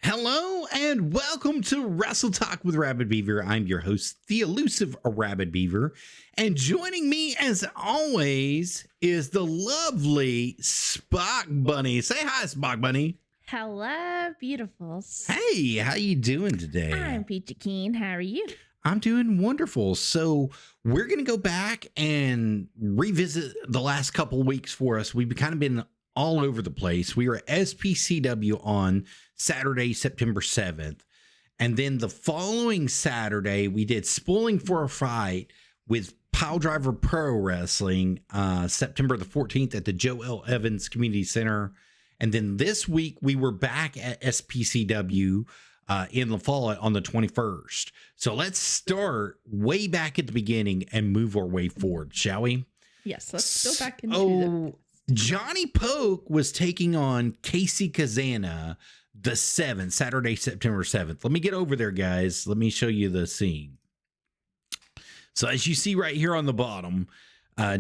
Hello and welcome to Wrestle Talk with Arabbidb3aver. I'm your host, the elusive Arabbidb3aver, and joining me as always is the lovely Spock Bunny. Say hi, Spock Bunny. Hello, beautifuls. Hey, how you doing today? I'm Peachy Keen. How are you? I'm doing wonderful. So we're going to go back and revisit the last couple weeks for us. We've kind of been all over the place. We were at SPCW on Saturday, September 7th. And then the following Saturday, we did Spoiling for a Fight with Piledriver Pro Wrestling, September the 14th at the Joe L. Evans Community Center. And then this week, we were back at SPCW in La Follette on the 21st. So let's start way back at the beginning and move our way forward, shall we? Yes, let's go back into Johnny Poke was taking on Casey Kazana the 7th, Saturday, September 7th. Let me get over there, guys. Let me show you the scene. So as you see right here on the bottom,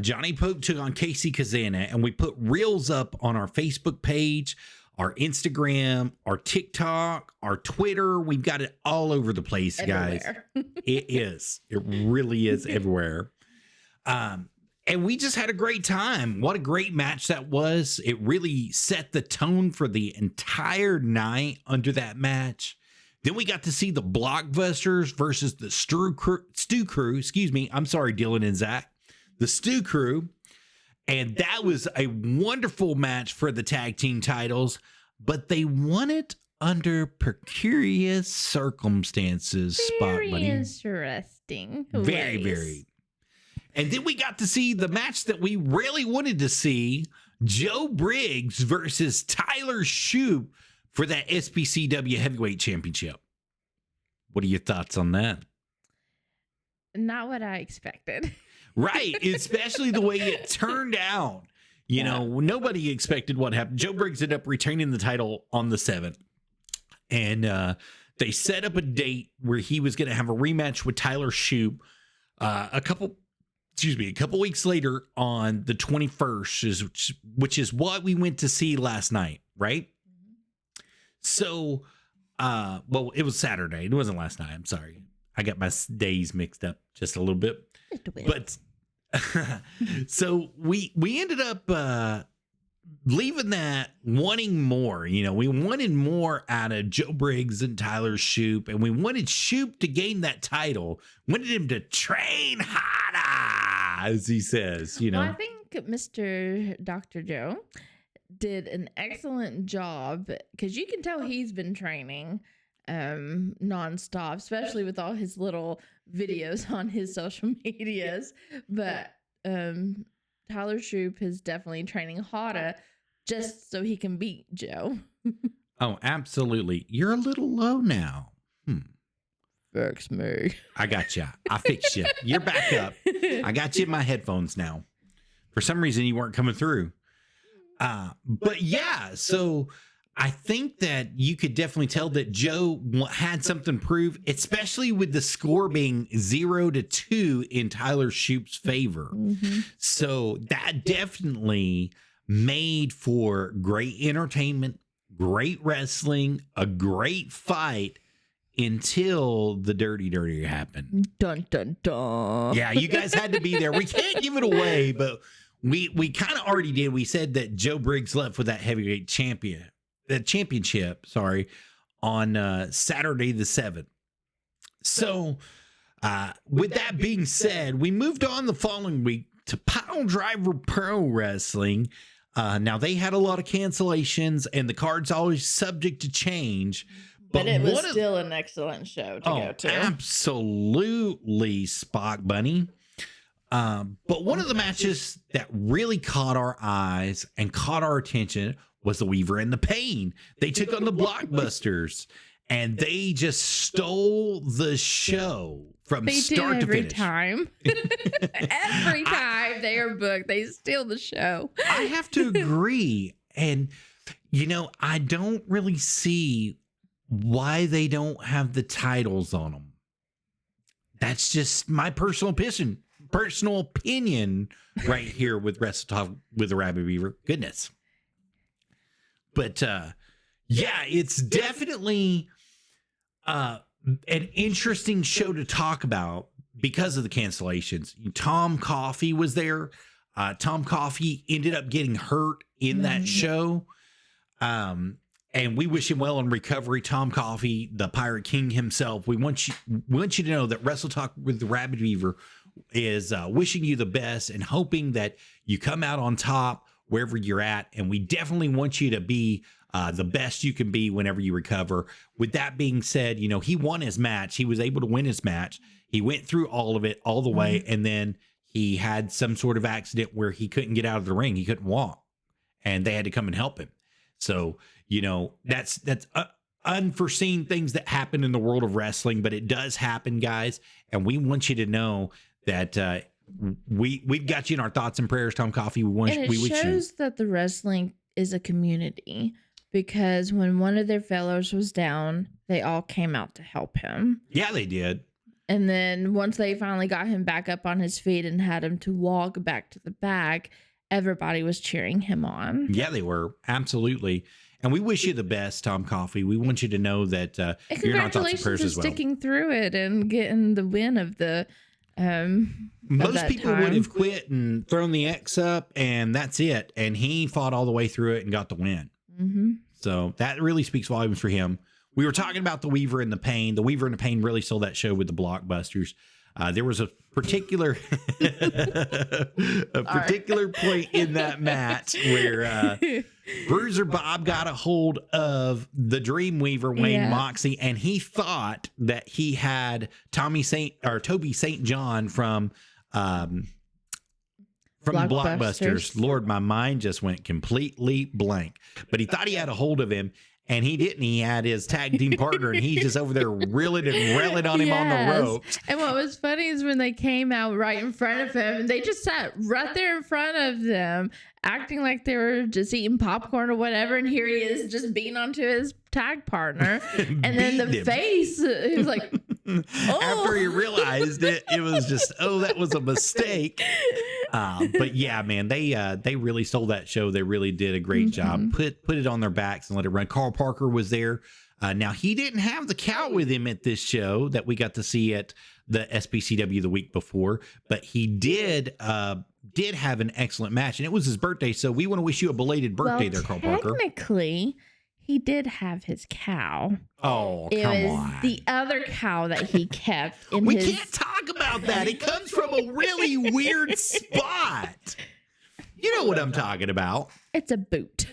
Johnny Poke took on Casey Kazana, and we put reels up on our Facebook page, our Instagram, our TikTok, our Twitter. We've got it all over the place, guys. It is. It really is everywhere. And we just had a great time. What a great match that was. It really set the tone for the entire night under that match. Then we got to see the Blockbusters versus the Stew Crew. Excuse me. I'm sorry, Dylan and Zach. The Stew Crew. And that was a wonderful match for the tag team titles. But they won it under precarious circumstances, Spot Bunny. Interesting. Very, very. And then we got to see the match that we really wanted to see, Joe Briggs versus Tyler Shoop for that SPCW Heavyweight Championship. What are your thoughts on that? Not what I expected. Right, especially the way it turned out. You know, nobody expected what happened. Joe Briggs ended up retaining the title on the 7th. And they set up a date where he was going to have a rematch with Tyler Shoop a couple weeks later on the 21st, which is what we went to see last night, right? Mm-hmm. So, well, it was Saturday. It wasn't last night. I'm sorry. I got my days mixed up just a little bit. But so we ended up leaving that wanting more. You know, we wanted more out of Joe Briggs and Tyler Shoop, and we wanted Shoop to gain that title. Wanted him to train harder, as he says, you know. Well, I think Mr. Dr. Joe did an excellent job because you can tell he's been training nonstop, especially with all his little videos on his social medias. But Tyler Shoop is definitely training harder just so he can beat Joe. Oh, absolutely. You're a little low now. Fix me. I got you. I fixed you. You're back up. I got you in my headphones now. For some reason, you weren't coming through. But yeah, so I think that you could definitely tell that Joe had something to prove, especially with the score being 0-2 in Tyler Shoop's favor. Mm-hmm. So that definitely made for great entertainment, great wrestling, a great fight until the dirty happened. Dun, dun, dun. Yeah, you guys had to be there. We can't give it away, but we kind of already did. We said that Joe Briggs left with that heavyweight championship, on Saturday the 7th. So with that being said, we moved on the following week to Piledriver Pro Wrestling. Now they had a lot of cancellations and the card's always subject to change. But it was still an excellent show to go to. Absolutely, Spock Bunny. But one of the matches that really caught our eyes and caught our attention was the Weaver and the Pain. They took on the Blockbusters, and they just stole the show from start to finish. Every time they are booked, they steal the show. I have to agree. And, you know, I don't really see why they don't have the titles on them. That's just my personal opinion right here with Wrestle Talk with Arabbidb3aver. Goodness. But Yeah, it's definitely an interesting show to talk about because of the cancellations. Tom Coffey was there. Tom Coffey ended up getting hurt in that show. And we wish him well in recovery. Tom Coffey, the Pirate King himself. We want you to know that Wrestle Talk with the Rabbit Beaver is wishing you the best and hoping that you come out on top wherever you're at. And we definitely want you to be the best you can be whenever you recover. With that being said, he won his match. He was able to win his match. He went through all of it all the way. And then he had some sort of accident where he couldn't get out of the ring. He couldn't walk and they had to come and help him. So, that's unforeseen things that happen in the world of wrestling, but it does happen, guys. And we want you to know that we've got you in our thoughts and prayers, Tom Coffey. It shows that the wrestling is a community, because when one of their fellows was down, they all came out to help him. Yeah, they did. And then once they finally got him back up on his feet and had him to walk back to the back, everybody was cheering him on. Yeah, they were. Absolutely. And we wish you the best, Tom Coffey. We want you to know that you're in our thoughts and prayers as well. Sticking through it and getting the win of the most people would have quit and thrown the X up and that's it. And he fought all the way through it and got the win. So that really speaks volumes for him. We were talking about the Weaver and the Pain. The Weaver and the Pain really sold that show with the blockbusters. There was a particular point in that match where Bruiser Bob got a hold of the Dreamweaver, Wayne Moxie, and he thought that he had Toby St. John from Blockbusters. Lord, my mind just went completely blank. But he thought he had a hold of him. And he didn't. He had his tag team partner, and he's just over there reeling and railing on him on the ropes. And what was funny is when they came out right in front of him, and they just sat right there in front of them, acting like they were just eating popcorn or whatever. And here he is just beating onto his tag partner. And then the face, he was like, oh. After he realized it, it was just, that was a mistake. But yeah, man, they really sold that show. They really did a great job. Put it on their backs and let it run. Carl Parker was there. Now he didn't have the cow with him at this show that we got to see at the SPCW the week before, but he did have an excellent match, and it was his birthday. So we want to wish you a belated birthday there, Carl Parker. Technically, he did have his cow. Oh, it come was on. The other cow that he kept in we can't talk about that. It comes from a really weird spot. You know what I'm talking about. It's a boot.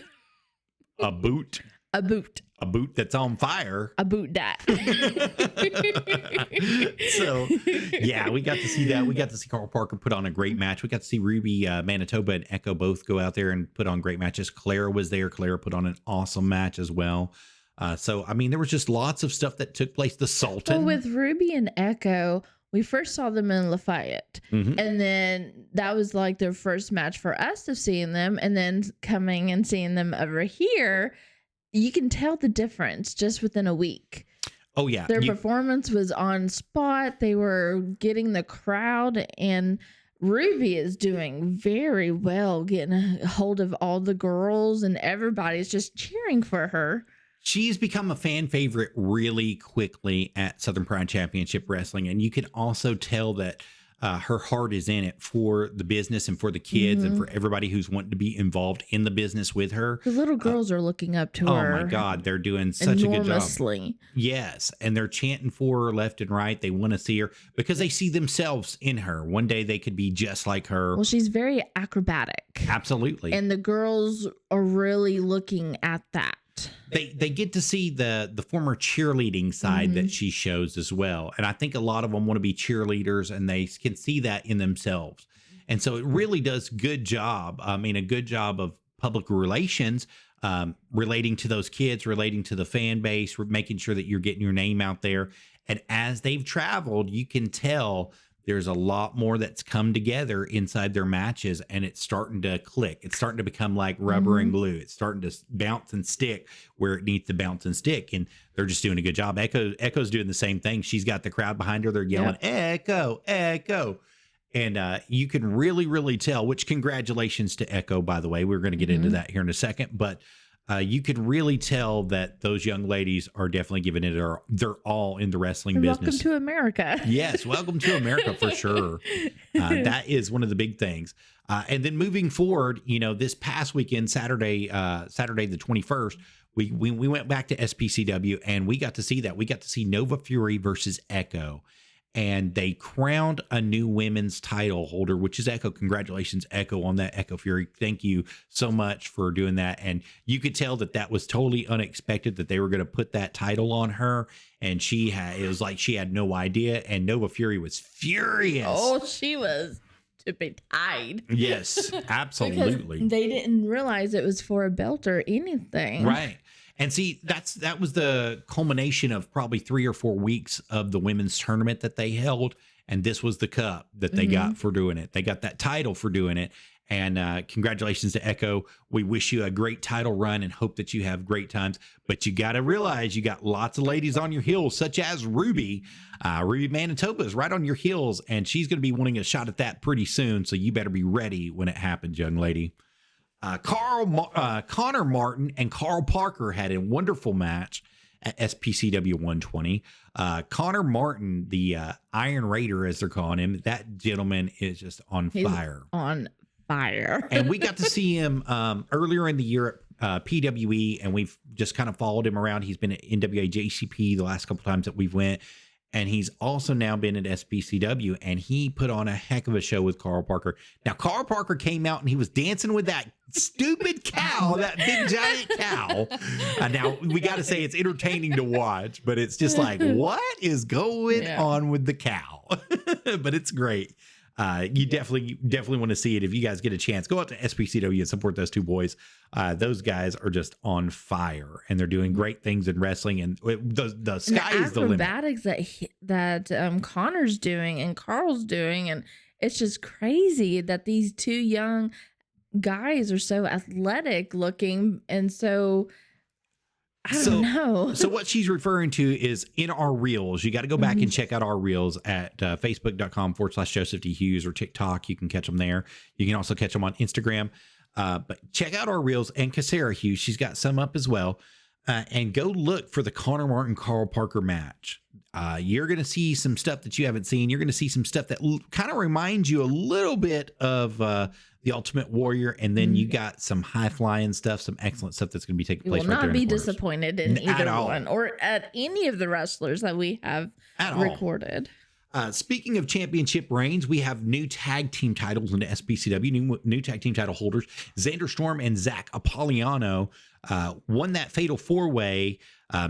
A boot? A boot. A boot that's on fire. A boot that. So, yeah, we got to see that. We got to see Carl Parker put on a great match. We got to see Ruby Manitoba and Echo both go out there and put on great matches. Clara was there. Clara put on an awesome match as well. So, I mean, there was just lots of stuff that took place. The Sultan. Well, with Ruby and Echo, we first saw them in Lafayette. And then that was like their first match for us of seeing them. And then coming and seeing them over here, you can tell the difference just within a week. Oh, yeah. Their performance was on spot. They were getting the crowd, and Ruby is doing very well, getting a hold of all the girls, and everybody's just cheering for her. She's become a fan favorite really quickly at Southern Pride Championship Wrestling. And you can also tell that her heart is in it for the business and for the kids and for everybody who's wanting to be involved in the business with her. The little girls are looking up to her. Oh my God, they're doing such a good job. Yes, and they're chanting for her left and right. They want to see her because they see themselves in her. One day they could be just like her. Well, she's very acrobatic. Absolutely. And the girls are really looking at that. They get to see the former cheerleading side that she shows as well. And I think a lot of them want to be cheerleaders, and they can see that in themselves. And so it really does good job. I mean, a good job of public relations, relating to those kids, relating to the fan base, making sure that you're getting your name out there. And as they've traveled, you can tell there's a lot more that's come together inside their matches, and it's starting to click. It's starting to become like rubber and glue. It's starting to bounce and stick where it needs to bounce and stick. And they're just doing a good job. Echo's doing the same thing. She's got the crowd behind her. They're yelling, Echo, Echo. And you can really, really tell, which congratulations to Echo, by the way. We're going to get into that here in a second. But you could really tell that those young ladies are definitely giving it their all in the wrestling business. Welcome to America. Yes, welcome to America for sure. That is one of the big things. And then moving forward, this past weekend, Saturday the 21st, we went back to SPCW and we got to see that. We got to see Nova Fury versus Echo. And they crowned a new women's title holder, which is Echo. Congratulations, Echo, on that, Echo Fury. Thank you so much for doing that. And you could tell that was totally unexpected that they were going to put that title on her. And it was like she had no idea. And Nova Fury was furious. Oh, she was to be tied. Yes, absolutely. Because they didn't realize it was for a belt or anything. Right. And see, that was the culmination of probably 3 or 4 weeks of the women's tournament that they held. And this was the cup that they got for doing it. They got that title for doing it. And congratulations to Echo. We wish you a great title run and hope that you have great times. But you got to realize you got lots of ladies on your heels, such as Ruby. Ruby Manitoba is right on your heels, and she's going to be wanting a shot at that pretty soon. So you better be ready when it happens, young lady. Connor Martin and Carl Parker had a wonderful match at SPCW 120. Connor Martin, the Iron Raider, as they're calling him, that gentleman is just on fire. On fire. And we got to see him earlier in the year at PWE, and we've just kind of followed him around. He's been at NWA JCP the last couple times that we've went. And he's also now been at SPCW, and he put on a heck of a show with Carl Parker. Now, Carl Parker came out and he was dancing with that stupid cow, that big giant cow. Now, we got to say it's entertaining to watch, but it's just like, what is going on with the cow? But it's great. You definitely want to see it. If you guys get a chance, go out to SPCW and support those two boys. Those guys are just on fire, and they're doing great things in wrestling. And the sky is the limit. Acrobatics that Connor's doing and Carl's doing, and it's just crazy that these two young guys are so athletic looking, and so. I don't know. So what she's referring to is in our reels. You got to go back and check out our reels at facebook.com/Joseph D. Hughes or TikTok. You can catch them there. You can also catch them on Instagram. But check out our reels, and Cassara Hughes, she's got some up as well. And go look for the Connor Martin Carl Parker match. You're going to see some stuff that you haven't seen. You're going to see some stuff that kind of reminds you a little bit of the Ultimate Warrior, and then you got some high flying stuff, some excellent stuff that's going to be taking place. You will right there not in be disappointed in either all. one or at any of the wrestlers that we have recorded. Speaking of championship reigns, we have new tag team titles in the SPCW, new tag team title holders. Xander Storm and Zach Apolliano won that fatal 4-way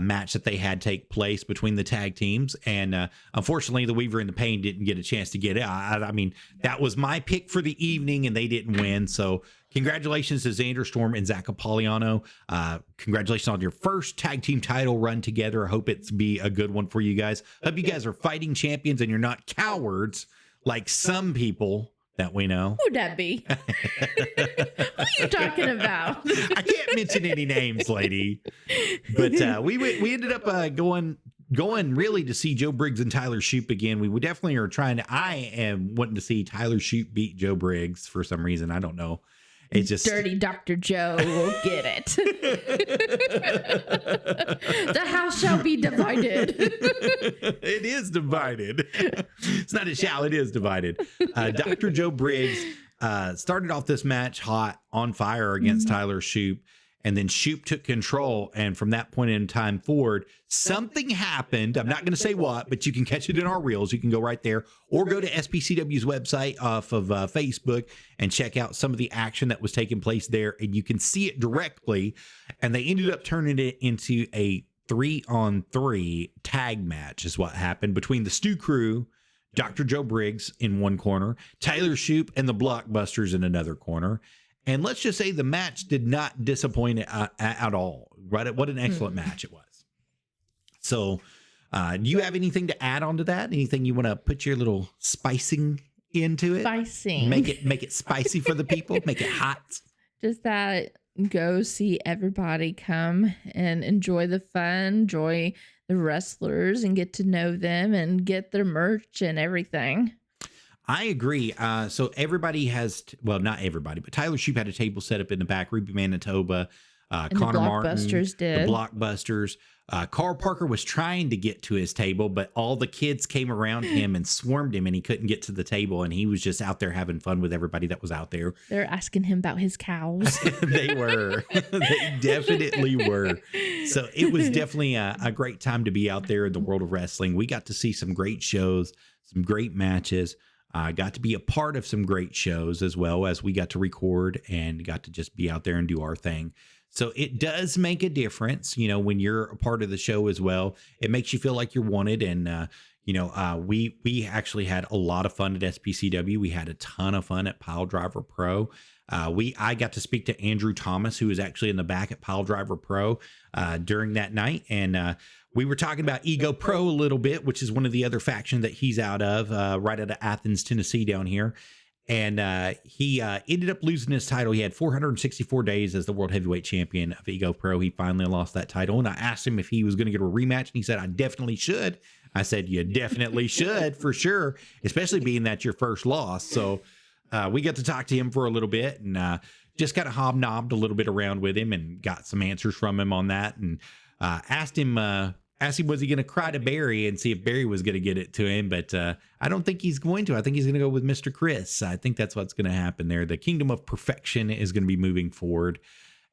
match that they had take place between the tag teams. And unfortunately, the Weaver and the Pain didn't get a chance to get it. I mean, that was my pick for the evening, and they didn't win. So congratulations to Xander Storm and Zach Apolliano. Congratulations on your first tag team title run together. I hope it's be a good one for you guys. Hope you guys are fighting champions and you're not cowards like some people that we know. Who would that be? Who are you talking about? I can't mention any names, lady. But we ended up going really to see Joe Briggs and Tyler Shoop again. We definitely are trying to. I am wanting to see Tyler Shoop beat Joe Briggs for some reason. I don't know. It's just Dirty Dr. Joe will get it. The house shall be divided. It is divided. It's not a shall, it is divided. Dr. Joe Briggs started off this match hot, on fire against Tyler Shoop. And then Shoop took control. And from that point in time forward, something happened. I'm not going to say what, but you can catch it in our reels. You can go right there or go to SPCW's website off of Facebook and check out some of the action that was taking place there. And you can see it directly. And they ended up turning it into a 3-on-3 tag match is what happened between the Stu Crew, Dr. Joe Briggs in one corner, Tyler Shoop and the Blockbusters in another corner. And let's just say the match did not disappoint at all. Right? What an excellent match it was. So do you have anything to add on to that? Anything you want to put your little spicing into it? Spicing. Make it spicy for the people. Make it hot. Just that go see everybody come and enjoy the fun, enjoy the wrestlers and get to know them and get their merch and everything. I agree. So everybody has, well, not everybody, but Tyler Shoop had a table set up in the back. Ruby Manitoba And Connor the Martin, Blockbusters did. the Blockbusters. Carl Parker was trying to get to his table, but all the kids came around him and swarmed him, and he couldn't get to the table. And he was just out there having fun with everybody that was out there. They're asking him about his cows. They were. They definitely were. So it was definitely a great time to be out there in the world of wrestling. We got to see some great shows, some great matches. Got to be a part of some great shows as well, as we got to record and got to just be out there and do our thing. So it does make a difference, you know, when you're a part of the show as well. It makes you feel like you're wanted. And, we actually had a lot of fun at SPCW. We had a ton of fun at Piledriver Pro. I got to speak to Andrew Thomas, who was actually in the back at Piledriver Pro during that night. And we were talking about Ego Pro a little bit, which is one of the other factions that he's out of, right out of Athens, Tennessee down here. And he ended up losing his title. He had 464 days as the world heavyweight champion of Ego Pro. He finally lost that title. And I asked him if he was going to get a rematch. And he said, I definitely should. I said, you definitely should, for sure, especially being that's your first loss. So we got to talk to him for a little bit and just kind of hobnobbed a little bit around with him and got some answers from him on that. And asked him, was he going to cry to Barry and see if Barry was going to get it to him? But I don't think he's going to. I think he's going to go with Mr. Chris. I think that's what's going to happen there. The Kingdom of Perfection is going to be moving forward.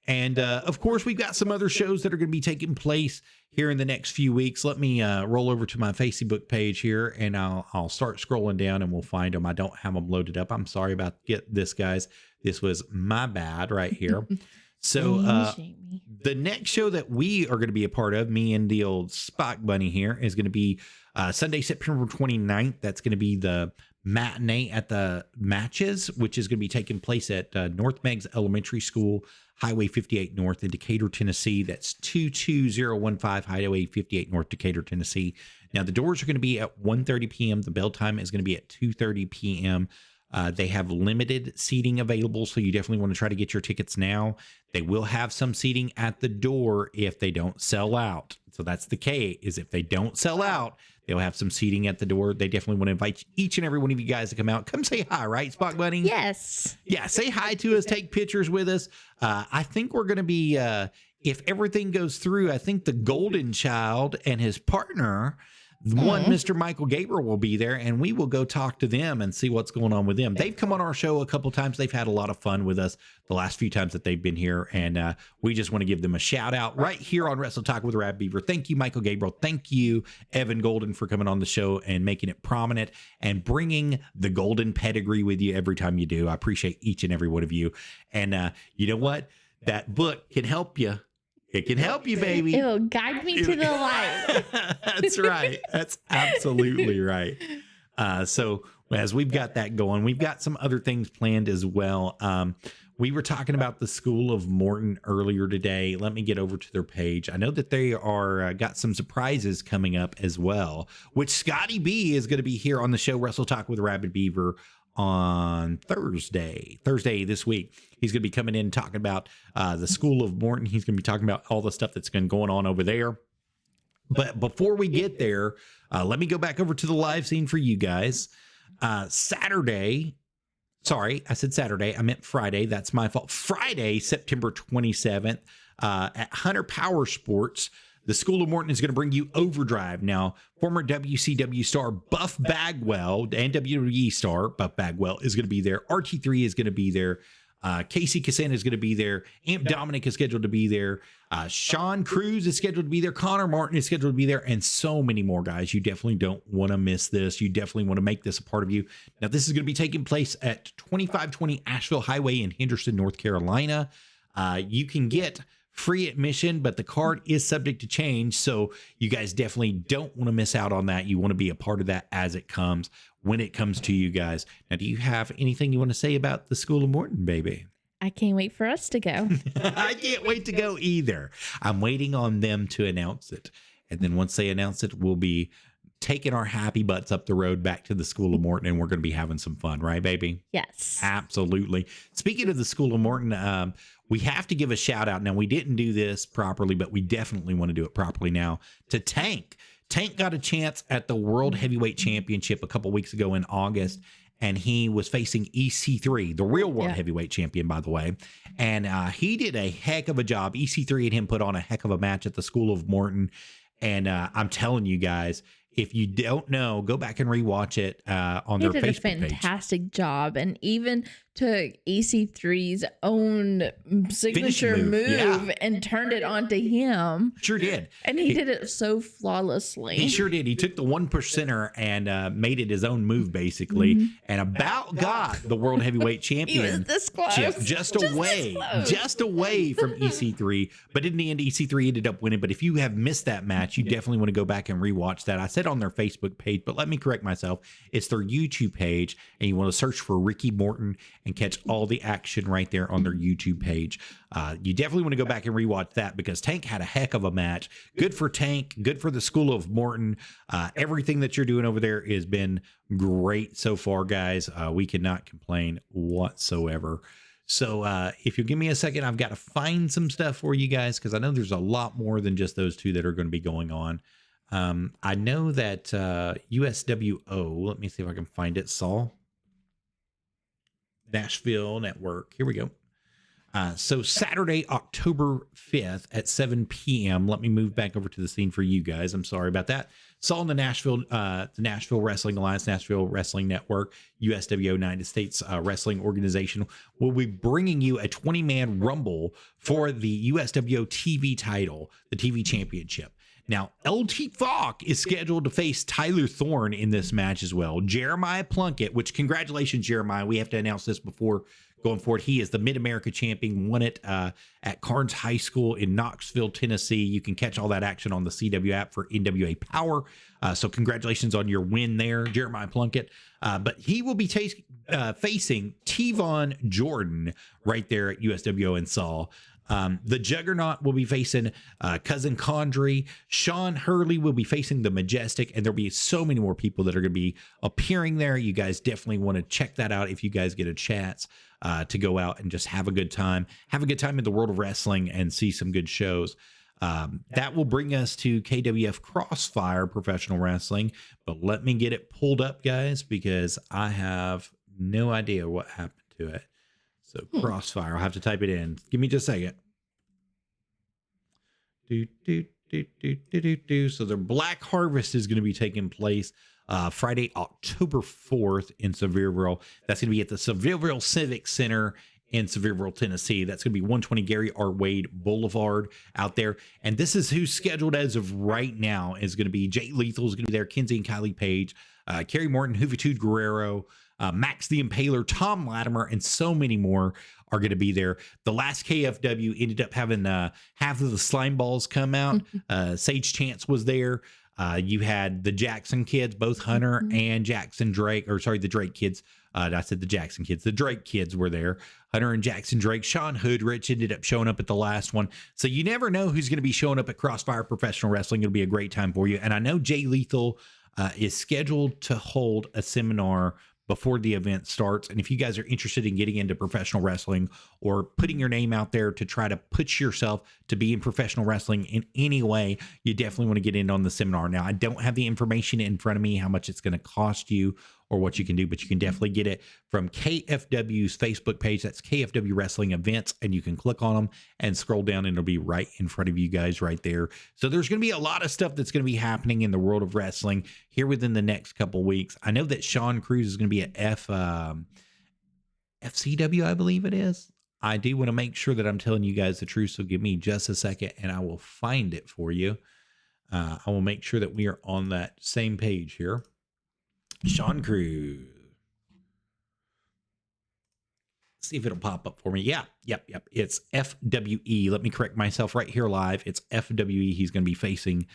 And of course, we've got some other shows that are going to be taking place here in the next few weeks. Let me roll over to my Facebook page here and I'll start scrolling down and we'll find them. I don't have them loaded up. I'm sorry about this, guys. This was my bad right here. So the next show that we are going to be a part of, me and the old Spock Bunny here, is going to be Sunday, September 29th. That's going to be the matinee at the Matches, which is going to be taking place at North Meigs Elementary School, Highway 58 North in Decatur, Tennessee. That's 22015 Highway 58 North, Decatur, Tennessee. Now, the doors are going to be at 1:30 p.m. The bell time is going to be at 2:30 p.m. They have limited seating available, so you definitely want to try to get your tickets now. They will have some seating at the door if they don't sell out. So that's the K, is if they don't sell out, they'll have some seating at the door. They definitely want to invite each and every one of you guys to come out. Come say hi, right, Spock Bunny? Yes. Yeah, say hi to us, take pictures with us. I think we're going to be, if everything goes through, I think the Golden Child and his partner, one Mr. Michael Gabriel, will be there, and we will go talk to them and see what's going on with them. They've come on our show a couple times. They've had a lot of fun with us the last few times that they've been here, and we just want to give them a shout out right here on Wrestle Talk with Arabbidb3aver. Thank you, Michael Gabriel. Thank you, Evan Golden, for coming on the show and making it prominent and bringing the golden pedigree with you every time you do. I appreciate each and every one of you. And you know what? That book can help you. It can help you, baby. It will guide me to the light. That's right. That's absolutely right. So as we've got that going, we've got some other things planned as well. We were talking about the School of Morton earlier today. Let me get over to their page. I know that they are got some surprises coming up as well, which Scotty B is going to be here on the show Wrestle Talk with Arabbidb3aver on Thursday this week. He's going to be coming in and talking about the School of Morton. He's going to be talking about all the stuff that's been going on over there. But before we get there, let me go back over to the live scene for you guys. Saturday, sorry, I said Saturday. I meant Friday. That's my fault. Friday, September 27th at Hunter Power Sports. The School of Morton is going to bring you Overdrive. Now, former WCW star Buff Bagwell and WWE star Buff Bagwell is going to be there. RT3 is going to be there. Casey Cassandra is going to be there. Amp Dominic is scheduled to be there. Sean Cruz is scheduled to be there. Connor Martin is scheduled to be there. And so many more, guys. You definitely don't want to miss this. You definitely want to make this a part of you. Now, this is going to be taking place at 2520 Asheville Highway in Henderson, North Carolina. You can get free admission, but the card is subject to change. So you guys definitely don't want to miss out on that. You want to be a part of that as it comes, when it comes to you guys. Now, do you have anything you want to say about the School of Morton, baby? I can't wait for us to go. I can't wait to go either. I'm waiting on them to announce it. And then once they announce it, we'll be taking our happy butts up the road back to the School of Morton, and we're going to be having some fun, right, baby? Yes. Absolutely. Speaking of the School of Morton, we have to give a shout out. Now, we didn't do this properly, but we definitely want to do it properly now, to Tank. Tank got a chance at the World Heavyweight Championship a couple weeks ago in August, and he was facing EC3, the real world Yeah. heavyweight champion, by the way. And he did a heck of a job. EC3 and him put on a heck of a match at the School of Morton. And I'm telling you guys, if you don't know, go back and rewatch it on He their did a Facebook page. fantastic job, and even took EC3's own signature move, move yeah. and turned it onto him. Sure did. And he did it so flawlessly. He sure did. He took the 1%er and made it his own move, basically, and about got the world heavyweight He was champion. this close. Just this away from EC3. But in the end, EC3 ended up winning. But if you have missed that match, you definitely want to go back and rewatch that. I said on their Facebook page, but let me correct myself. It's their YouTube page, and you want to search for Ricky Morton and catch all the action right there on their YouTube page. You definitely want to go back and rewatch that because Tank had a heck of a match. Good for Tank. Good for the School of Morton. Everything that you're doing over there has been great so far, guys. We cannot complain whatsoever. So if you'll give me a second, I've got to find some stuff for you guys because I know there's a lot more than just those two that are going to be going on. I know that USWO, let me see if I can find it, Saul. Nashville Network. Here we go. So Saturday, October 5th at 7 p.m. Let me move back over to the scene for you guys. I'm sorry about that. Saul in the Nashville Wrestling Alliance, Nashville Wrestling Network, USWO, United States Wrestling Organization, will be bringing you a 20-man rumble for the USWO TV title, the TV championship. Now, LT Falk is scheduled to face Tyler Thorne in this match as well. Jeremiah Plunkett, which congratulations, Jeremiah. We have to announce this before going forward. He is the Mid-America champion, won it at Carnes High School in Knoxville, Tennessee. You can catch all that action on the CW app for NWA Power. So congratulations on your win there, Jeremiah Plunkett. But he will be facing T-Von Jordan right there at USWO and Saul. The Juggernaut will be facing Cousin Condrey. Sean Hurley will be facing the Majestic, and there'll be so many more people that are going to be appearing there. You guys definitely want to check that out if you guys get a chance to go out and just have a good time. Have a good time in the world of wrestling and see some good shows. That will bring us to KWF Crossfire Professional Wrestling, but let me get it pulled up, guys, because I have no idea what happened to it. So Crossfire, I'll have to type it in. Give me just a second. So their Black Harvest is going to be taking place Friday, October 4th in Sevierville. That's going to be at the Sevierville Civic Center in Sevierville, Tennessee. That's going to be 120 Gary R. Wade Boulevard out there. And this is who's scheduled as of right now is going to be Jay Lethal is going to be there, Kinsey and Kylie Page, Kerry Morton, Juventud Guerrero, Max the Impaler, Tom Latimer, and so many more are going to be there. The last KFW ended up having half of the slime balls come out. Sage Chance was there. You had the Jackson kids, both Hunter and Jackson Drake, or sorry, the Drake kids. I said the Jackson kids. The Drake kids were there. Hunter and Jackson Drake. Sean Hoodrich ended up showing up at the last one. So you never know who's going to be showing up at Crossfire Professional Wrestling. It'll be a great time for you. And I know Jay Lethal is scheduled to hold a seminar before the event starts. And if you guys are interested in getting into professional wrestling or putting your name out there to try to put yourself to be in professional wrestling in any way, you definitely want to get in on the seminar. Now, I don't have the information in front of me, how much it's going to cost you or what you can do, but you can definitely get it from KFW's Facebook page. That's KFW Wrestling Events, and you can click on them and scroll down and it'll be right in front of you guys right there. So there's going to be a lot of stuff that's going to be happening in the world of wrestling here within the next couple weeks. I know that Sean Cruz is going to be at FCW, I believe it is. I do want to make sure that I'm telling you guys the truth, so give me just a second and I will find it for you. I will make sure that we are on that same page here. Sean Cruz. See if it'll pop up for me. Yep. It's FWE. Let me correct myself right here live. It's FWE. He's going to be facing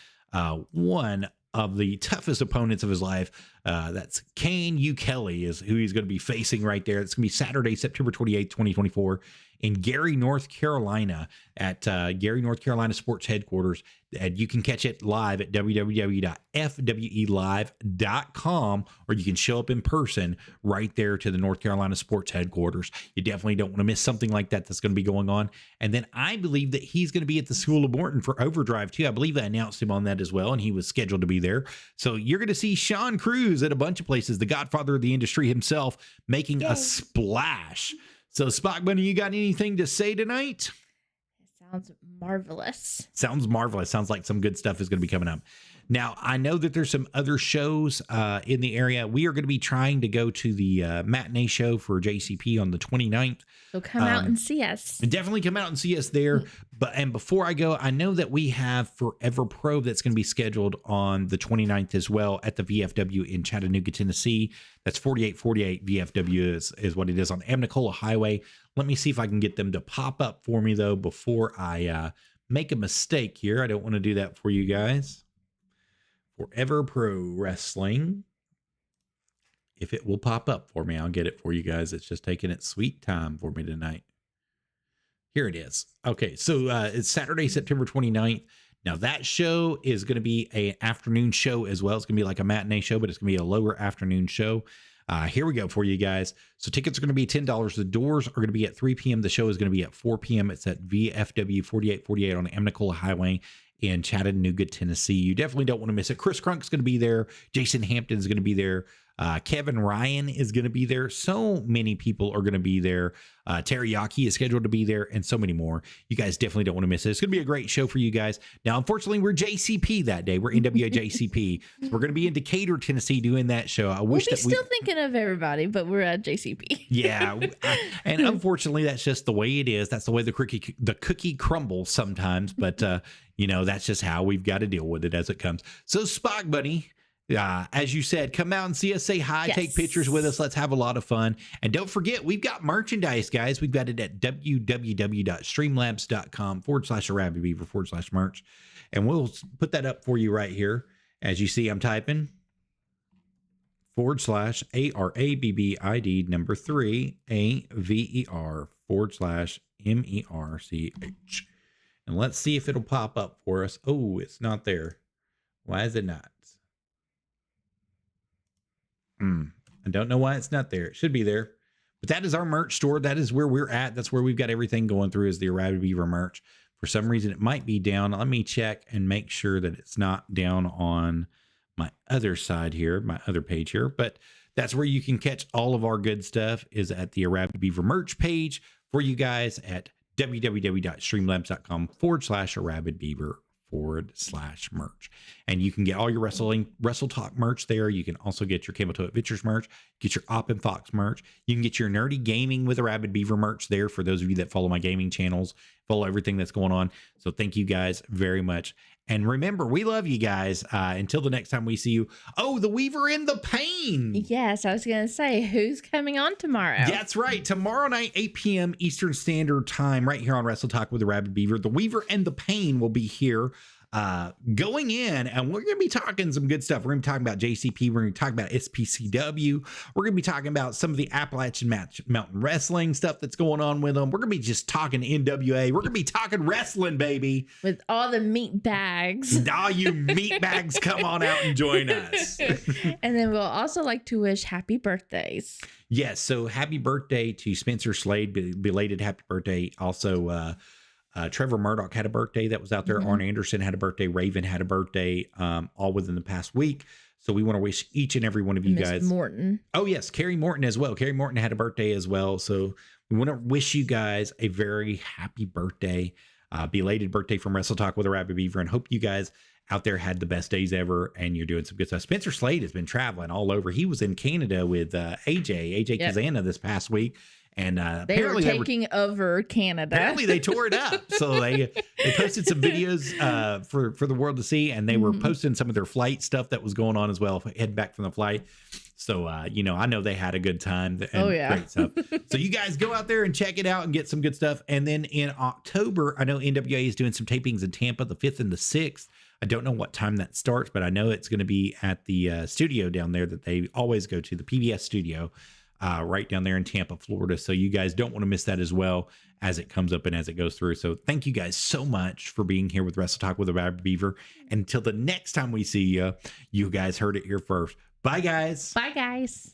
one of the toughest opponents of his life. That's Kane U. Kelly is who he's going to be facing right there. It's going to be Saturday, September 28th, 2024 in Gary, North Carolina at Gary, North Carolina Sports Headquarters. And you can catch it live at www.fwelive.com, or you can show up in person right there to the North Carolina Sports Headquarters. You definitely don't want to miss something like that that's going to be going on. And then I believe that he's going to be at the School of Morton for Overdrive too. I believe I announced him on that as well, and he was scheduled to be there. So you're going to see Sean Cruz at a bunch of places, the godfather of the industry himself, making a splash. So Spock Bunny, you got anything to say tonight? Sounds marvelous. Sounds marvelous. Sounds like some good stuff is going to be coming up. Now, I know that there's some other shows in the area. We are going to be trying to go to the matinee show for JCP on the 29th. So come out and see us. Definitely come out and see us there. And before I go, I know that we have Forever Pro that's going to be scheduled on the 29th as well at the VFW in Chattanooga, Tennessee. That's 4848 VFW is what it is on Amnicola Highway. Let me see if I can get them to pop up for me, though, before I make a mistake here. I don't want to do that for you guys. Forever Pro Wrestling. If it will pop up for me, I'll get it for you guys. It's just taking its sweet time for me tonight. Here it is. Okay, so it's Saturday, September 29th. Now, that show is going to be an afternoon show as well. It's going to be like a matinee show, but it's going to be a lower afternoon show. Here we go for you guys. So tickets are going to be $10. The doors are going to be at 3 p.m. The show is going to be at 4 p.m. It's at VFW 4848 on Amnicola Highway in Chattanooga, Tennessee. You definitely don't want to miss it. Chris Crunk's going to be there. Jason Hampton's going to be there. Kevin Ryan is going to be there. So many people are going to be there. Teriyaki is scheduled to be there, and so many more. You guys definitely don't want to miss it. It's going to be a great show for you guys. Now, unfortunately, we're JCP that day. We're NWA JCP. So we're going to be in Decatur, Tennessee doing that show. I wish that still thinking of everybody, but we're at JCP. Yeah. And unfortunately, that's just the way it is. That's the way the cookie crumbles sometimes. But, that's just how we've got to deal with it as it comes. So, Spock Bunny, as you said, come out and see us, say hi, take pictures with us. Let's have a lot of fun. And don't forget, we've got merchandise, guys. We've got it at www.streamlabs.com/Arabbidb3aver/merch. And we'll put that up for you right here. As you see, I'm typing /ARABBID3AVER/MERCH. And let's see if it'll pop up for us. Oh, it's not there. Why is it not? I don't know why it's not there. It should be there. But that is our merch store. That is where we're at. That's where we've got everything going through, is the Arabbidb3aver merch. For some reason, it might be down. Let me check and make sure that it's not down on my other side here, my other page here. But that's where you can catch all of our good stuff, is at the Arabbidb3aver merch page for you guys at www.streamlabs.com/Arabbidb3aver/merch. And you can get all your Wrestle Talk merch there. You can also get your Camel Toe Adventures merch, get your Op and Fox merch. You can get your Nerdy Gaming with Arabbidb3aver merch there for those of you that follow my gaming channels, follow everything that's going on. So thank you guys very much. And remember, we love you guys. Until the next time we see you. Oh, the Weaver and the Pain. Yes, I was going to say, who's coming on tomorrow? That's right. Tomorrow night, 8 p.m. Eastern Standard Time, right here on Wrestle Talk with Arabbidb3aver. The Weaver and the Pain will be here going in, and we're going to be talking some good stuff. We're going to be talking about JCP. We're going to talk about SPCW. We're going to be talking about some of the Appalachian Mountain Wrestling stuff that's going on with them. We're going to be just talking NWA. We're going to be talking wrestling, baby. With all the meat bags. All you meat bags, come on out and join us. And then we'll also like to wish happy birthdays. Yes, so happy birthday to Spencer Slade. Belated happy birthday. Also, Trevor Murdoch had a birthday that was out there. Arn Anderson had a birthday. Raven had a birthday, all within the past week. So we want to wish each and every one of you guys. Morton. Oh, yes. Carrie Morton as well. Carrie Morton had a birthday as well. So we want to wish you guys a very happy birthday, belated birthday from Wrestle Talk with Arabbidb3aver, and hope you guys out there had the best days ever and you're doing some good stuff. Spencer Slade has been traveling all over. He was in Canada with AJ Kazana this past week. And apparently they were taking over Canada. Apparently they tore it up. So they posted some videos for the world to see, and they were posting some of their flight stuff that was going on as well, heading back from the flight. So I know they had a good time. And great stuff. So you guys go out there and check it out and get some good stuff. And then in October, I know NWA is doing some tapings in Tampa, the 5th and the 6th. I don't know what time that starts, but I know it's going to be at the studio down there that they always go to, the PBS studio. right down there in Tampa, Florida. So you guys don't want to miss that as well as it comes up and as it goes through. So thank you guys so much for being here with Wrestle Talk with Arabbidb3aver Beaver. Until the next time we see you, you guys heard it here first. Bye, guys. Bye, guys.